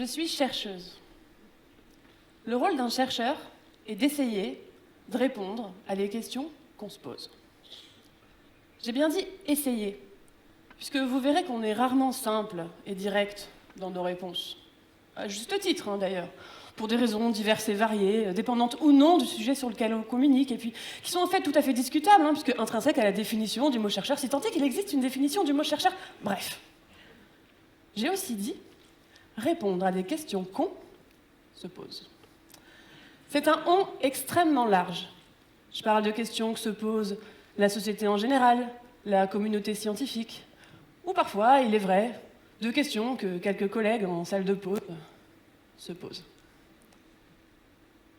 Je suis chercheuse. Le rôle d'un chercheur est d'essayer de répondre à des questions qu'on se pose. J'ai bien dit essayer, puisque vous verrez qu'on est rarement simple et direct dans nos réponses. À juste titre, d'ailleurs, pour des raisons diverses et variées, dépendantes ou non du sujet sur lequel on communique, et puis qui sont en fait tout à fait discutables, puisque intrinsèques à la définition du mot chercheur, si tant est qu'il existe une définition du mot chercheur. Bref. J'ai aussi dit répondre à des questions qu'on se pose. C'est un « on » extrêmement large. Je parle de questions que se pose la société en général, la communauté scientifique, ou parfois, il est vrai, de questions que quelques collègues en salle de pause se posent.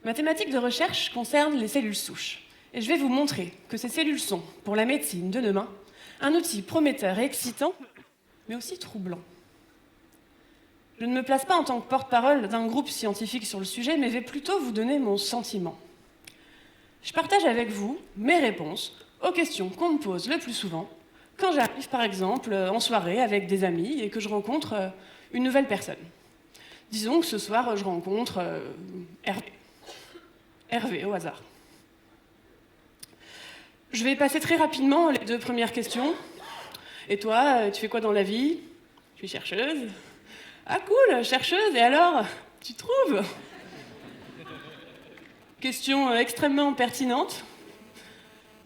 Ma thématique de recherche concerne les cellules souches, et je vais vous montrer que ces cellules sont, pour la médecine de demain, un outil prometteur et excitant, mais aussi troublant. Je ne me place pas en tant que porte-parole d'un groupe scientifique sur le sujet, mais vais plutôt vous donner mon sentiment. Je partage avec vous mes réponses aux questions qu'on me pose le plus souvent quand j'arrive, par exemple, en soirée avec des amis et que je rencontre une nouvelle personne. Disons que ce soir, je rencontre Hervé. Hervé, au hasard. Je vais passer très rapidement les 2 premières questions. Et toi, tu fais quoi dans la vie? Je suis chercheuse. Ah cool, chercheuse, et alors? Tu trouves? Question extrêmement pertinente,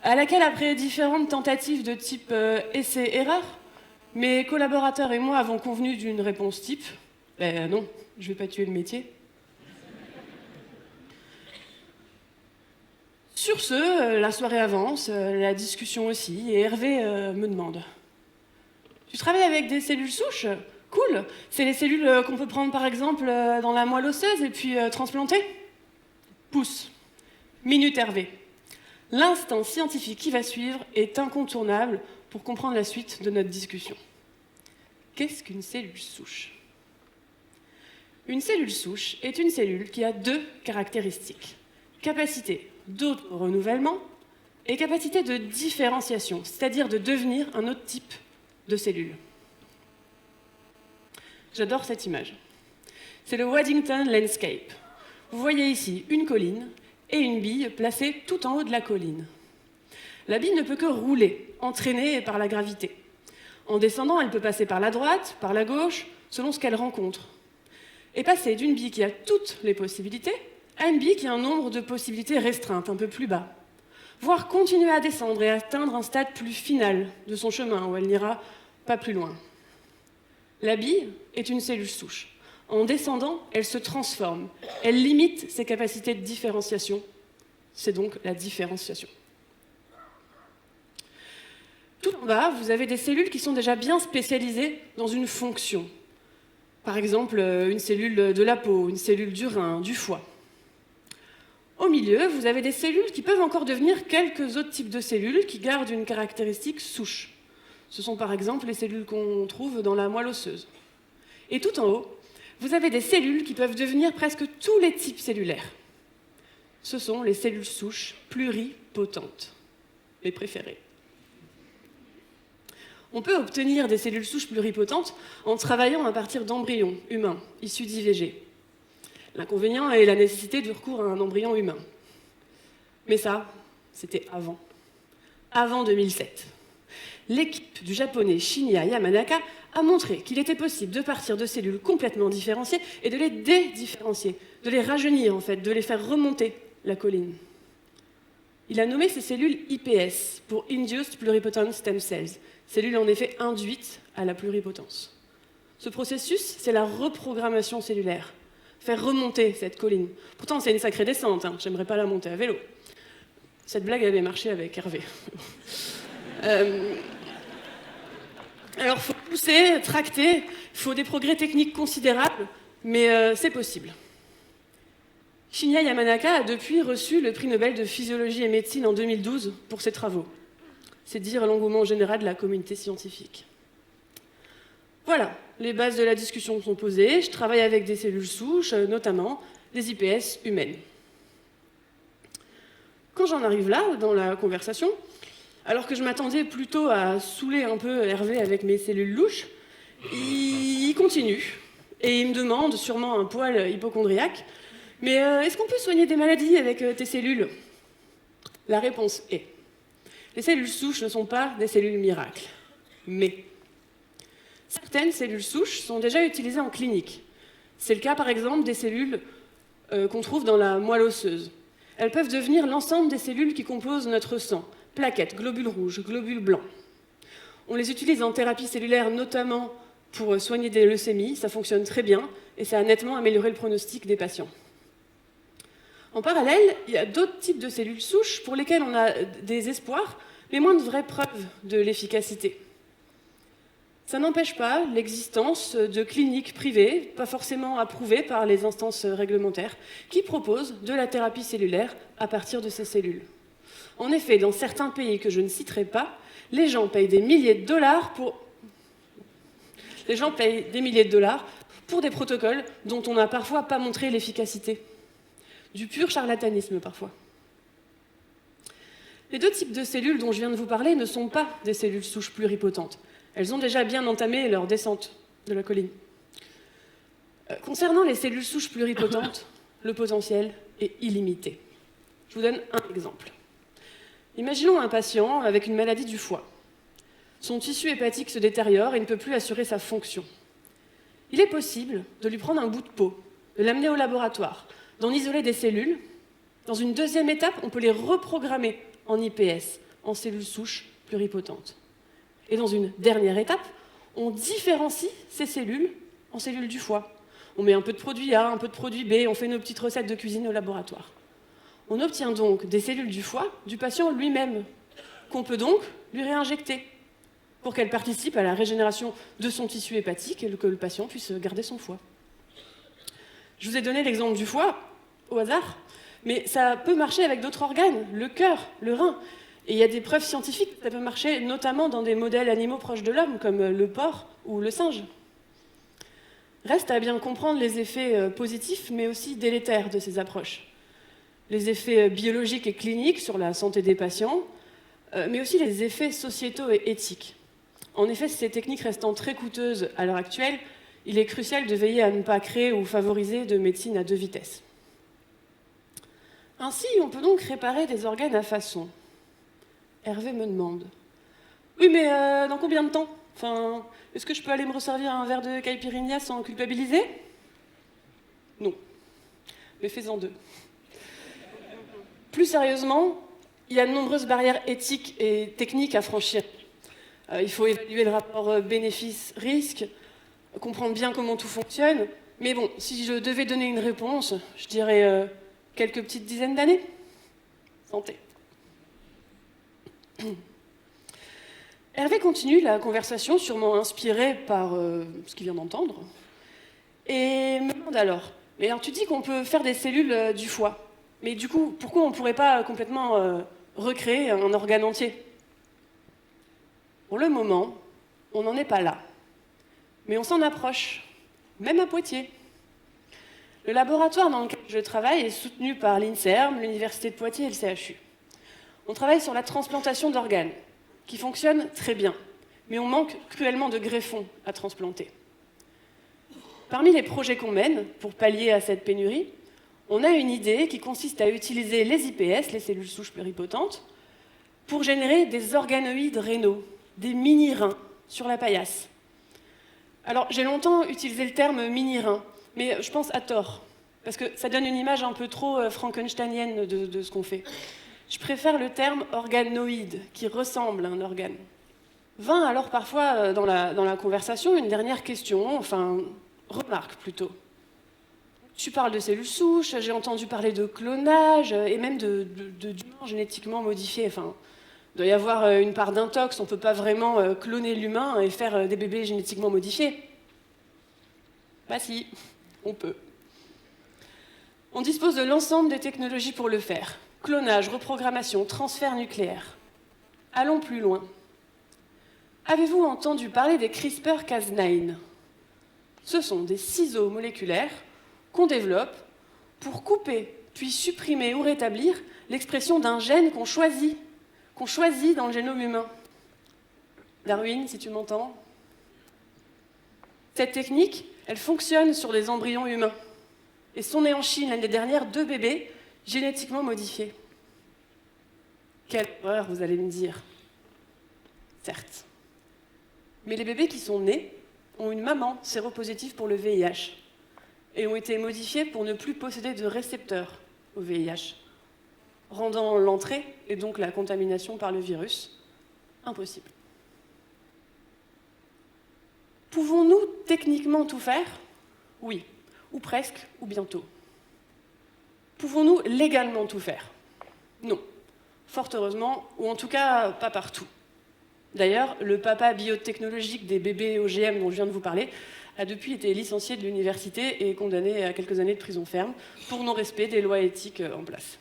à laquelle, après différentes tentatives de type essai-erreur, mes collaborateurs et moi avons convenu d'une réponse type. Non, je ne vais pas tuer le métier. Sur ce, la soirée avance, la discussion aussi, et Hervé me demande: tu travailles avec des cellules souches? Cool, c'est les cellules qu'on peut prendre par exemple dans la moelle osseuse et puis transplanter? Pouce. Minute Hervé. L'instant scientifique qui va suivre est incontournable pour comprendre la suite de notre discussion. Qu'est-ce qu'une cellule souche? Une cellule souche est une cellule qui a 2 caractéristiques: capacité d'auto-renouvellement et capacité de différenciation, c'est-à-dire de devenir un autre type de cellule. J'adore cette image. C'est le Waddington Landscape. Vous voyez ici une colline et une bille placée tout en haut de la colline. La bille ne peut que rouler, entraînée par la gravité. En descendant, elle peut passer par la droite, par la gauche, selon ce qu'elle rencontre. Et passer d'une bille qui a toutes les possibilités à une bille qui a un nombre de possibilités restreintes, un peu plus bas. Voire continuer à descendre et atteindre un stade plus final de son chemin, où elle n'ira pas plus loin. La bille est une cellule souche. En descendant, elle se transforme. Elle limite ses capacités de différenciation. C'est donc la différenciation. Tout en bas, vous avez des cellules qui sont déjà bien spécialisées dans une fonction. Par exemple, une cellule de la peau, une cellule du rein, du foie. Au milieu, vous avez des cellules qui peuvent encore devenir quelques autres types de cellules qui gardent une caractéristique souche. Ce sont par exemple les cellules qu'on trouve dans la moelle osseuse. Et tout en haut, vous avez des cellules qui peuvent devenir presque tous les types cellulaires. Ce sont les cellules souches pluripotentes, mes préférées. On peut obtenir des cellules souches pluripotentes en travaillant à partir d'embryons humains issus d'IVG. L'inconvénient est la nécessité du recours à un embryon humain. Mais ça, c'était avant 2007. L'équipe du japonais Shinya Yamanaka a montré qu'il était possible de partir de cellules complètement différenciées et de les dédifférencier, de les rajeunir en fait, de les faire remonter la colline. Il a nommé ces cellules IPS, pour Induced Pluripotent Stem Cells, cellules en effet induites à la pluripotence. Ce processus, c'est la reprogrammation cellulaire, faire remonter cette colline. Pourtant, c'est une sacrée descente, j'aimerais pas la monter à vélo. Cette blague avait marché avec Hervé. Alors, il faut pousser, tracter, il faut des progrès techniques considérables, mais c'est possible. Shinya Yamanaka a depuis reçu le prix Nobel de physiologie et médecine en 2012 pour ses travaux. C'est dire l'engouement général de la communauté scientifique. Voilà, les bases de la discussion sont posées. Je travaille avec des cellules souches, notamment des IPS humaines. Quand j'en arrive là, dans la conversation, alors que je m'attendais plutôt à saouler un peu Hervé avec mes cellules louches, il continue. Et il me demande, sûrement un poil hypocondriaque, mais est-ce qu'on peut soigner des maladies avec tes cellules? La réponse est: les cellules souches ne sont pas des cellules miracles. Mais certaines cellules souches sont déjà utilisées en clinique. C'est le cas par exemple des cellules qu'on trouve dans la moelle osseuse. Elles peuvent devenir l'ensemble des cellules qui composent notre sang: plaquettes, globules rouges, globules blancs. On les utilise en thérapie cellulaire notamment pour soigner des leucémies, ça fonctionne très bien et ça a nettement amélioré le pronostic des patients. En parallèle, il y a d'autres types de cellules souches pour lesquelles on a des espoirs, mais moins de vraies preuves de l'efficacité. Ça n'empêche pas l'existence de cliniques privées, pas forcément approuvées par les instances réglementaires, qui proposent de la thérapie cellulaire à partir de ces cellules. En effet, dans certains pays que je ne citerai pas, les gens payent des milliers de dollars pour des protocoles dont on n'a parfois pas montré l'efficacité. Du pur charlatanisme parfois. Les deux types de cellules dont je viens de vous parler ne sont pas des cellules souches pluripotentes. Elles ont déjà bien entamé leur descente de la colline. Concernant les cellules souches pluripotentes, le potentiel est illimité. Je vous donne un exemple. Imaginons un patient avec une maladie du foie. Son tissu hépatique se détériore et ne peut plus assurer sa fonction. Il est possible de lui prendre un bout de peau, de l'amener au laboratoire, d'en isoler des cellules. Dans une deuxième étape, on peut les reprogrammer en IPS, en cellules souches pluripotentes. Et dans une dernière étape, on différencie ces cellules en cellules du foie. On met un peu de produit A, un peu de produit B, on fait nos petites recettes de cuisine au laboratoire. On obtient donc des cellules du foie du patient lui-même, qu'on peut donc lui réinjecter pour qu'elles participent à la régénération de son tissu hépatique et que le patient puisse garder son foie. Je vous ai donné l'exemple du foie, au hasard, mais ça peut marcher avec d'autres organes, le cœur, le rein. Et il y a des preuves scientifiques que ça peut marcher notamment dans des modèles animaux proches de l'homme, comme le porc ou le singe. Reste à bien comprendre les effets positifs, mais aussi délétères de ces approches. Les effets biologiques et cliniques sur la santé des patients, mais aussi les effets sociétaux et éthiques. En effet, ces techniques restant très coûteuses à l'heure actuelle, il est crucial de veiller à ne pas créer ou favoriser de médecine à deux vitesses. Ainsi, on peut donc réparer des organes à façon. Hervé me demande: oui, mais dans combien de temps? Enfin, est-ce que je peux aller me resservir un verre de caipirinha sans culpabiliser? Non. Mais fais-en deux. Plus sérieusement, il y a de nombreuses barrières éthiques et techniques à franchir. Il faut évaluer le rapport bénéfice-risque, comprendre bien comment tout fonctionne. Mais bon, si je devais donner une réponse, je dirais quelques petites dizaines d'années. Santé. Hervé continue la conversation, sûrement inspiré par ce qu'il vient d'entendre, et me demande alors: mais alors tu dis qu'on peut faire des cellules du foie, mais du coup, pourquoi on ne pourrait pas complètement recréer un organe entier? Pour le moment, on n'en est pas là, mais on s'en approche, même à Poitiers. Le laboratoire dans lequel je travaille est soutenu par l'INSERM, l'Université de Poitiers et le CHU. On travaille sur la transplantation d'organes, qui fonctionne très bien, mais on manque cruellement de greffons à transplanter. Parmi les projets qu'on mène pour pallier à cette pénurie, on a une idée qui consiste à utiliser les IPS, les cellules souches pluripotentes, pour générer des organoïdes rénaux, des mini-reins sur la paillasse. Alors, j'ai longtemps utilisé le terme mini-rein, mais je pense à tort, parce que ça donne une image un peu trop frankensteinienne de ce qu'on fait. Je préfère le terme organoïde, qui ressemble à un organe. Vint alors parfois dans la conversation une dernière question, enfin, remarque plutôt. Tu parles de cellules souches, j'ai entendu parler de clonage, et même d'humains génétiquement modifiés. Enfin, il doit y avoir une part d'intox, on ne peut pas vraiment cloner l'humain et faire des bébés génétiquement modifiés. Bah si, on peut. On dispose de l'ensemble des technologies pour le faire. Clonage, reprogrammation, transfert nucléaire. Allons plus loin. Avez-vous entendu parler des CRISPR-Cas9? Ce sont des ciseaux moléculaires qu'on développe pour couper, puis supprimer ou rétablir l'expression d'un gène qu'on choisit dans le génome humain. Darwin, si tu m'entends. Cette technique, Elle fonctionne sur des embryons humains et sont nés en Chine l'année dernière 2 bébés génétiquement modifiés. Quelle horreur, vous allez me dire. Certes. Mais les bébés qui sont nés ont une maman séropositive pour le VIH et ont été modifiés pour ne plus posséder de récepteurs au VIH, rendant l'entrée et donc la contamination par le virus impossible. Pouvons-nous techniquement tout faire? Oui, ou presque, ou bientôt. Pouvons-nous légalement tout faire? Non, fort heureusement, ou en tout cas pas partout. D'ailleurs, le papa biotechnologique des bébés OGM dont je viens de vous parler a depuis été licencié de l'université et condamné à quelques années de prison ferme pour non-respect des lois éthiques en place.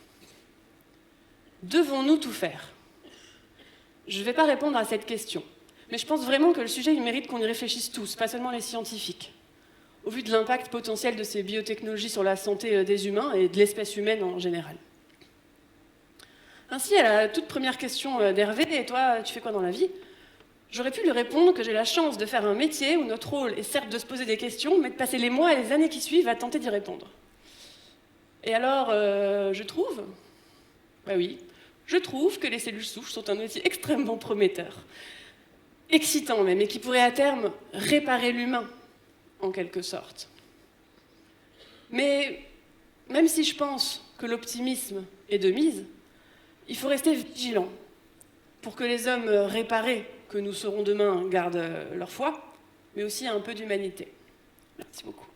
Devons-nous tout faire? Je ne vais pas répondre à cette question, mais je pense vraiment que le sujet il mérite qu'on y réfléchisse tous, pas seulement les scientifiques, au vu de l'impact potentiel de ces biotechnologies sur la santé des humains et de l'espèce humaine en général. Ainsi, à la toute première question d'Hervé, « Et toi, tu fais quoi dans la vie ?» J'aurais pu lui répondre que j'ai la chance de faire un métier où notre rôle est certes de se poser des questions, mais de passer les mois et les années qui suivent à tenter d'y répondre. Et alors, je trouve, bah oui, je trouve que les cellules souches sont un outil extrêmement prometteur, excitant même, et qui pourrait à terme réparer l'humain, en quelque sorte. Mais même si je pense que l'optimisme est de mise, il faut rester vigilant pour que les hommes réparés que nous serons demain gardent leur foi, mais aussi un peu d'humanité. Merci beaucoup.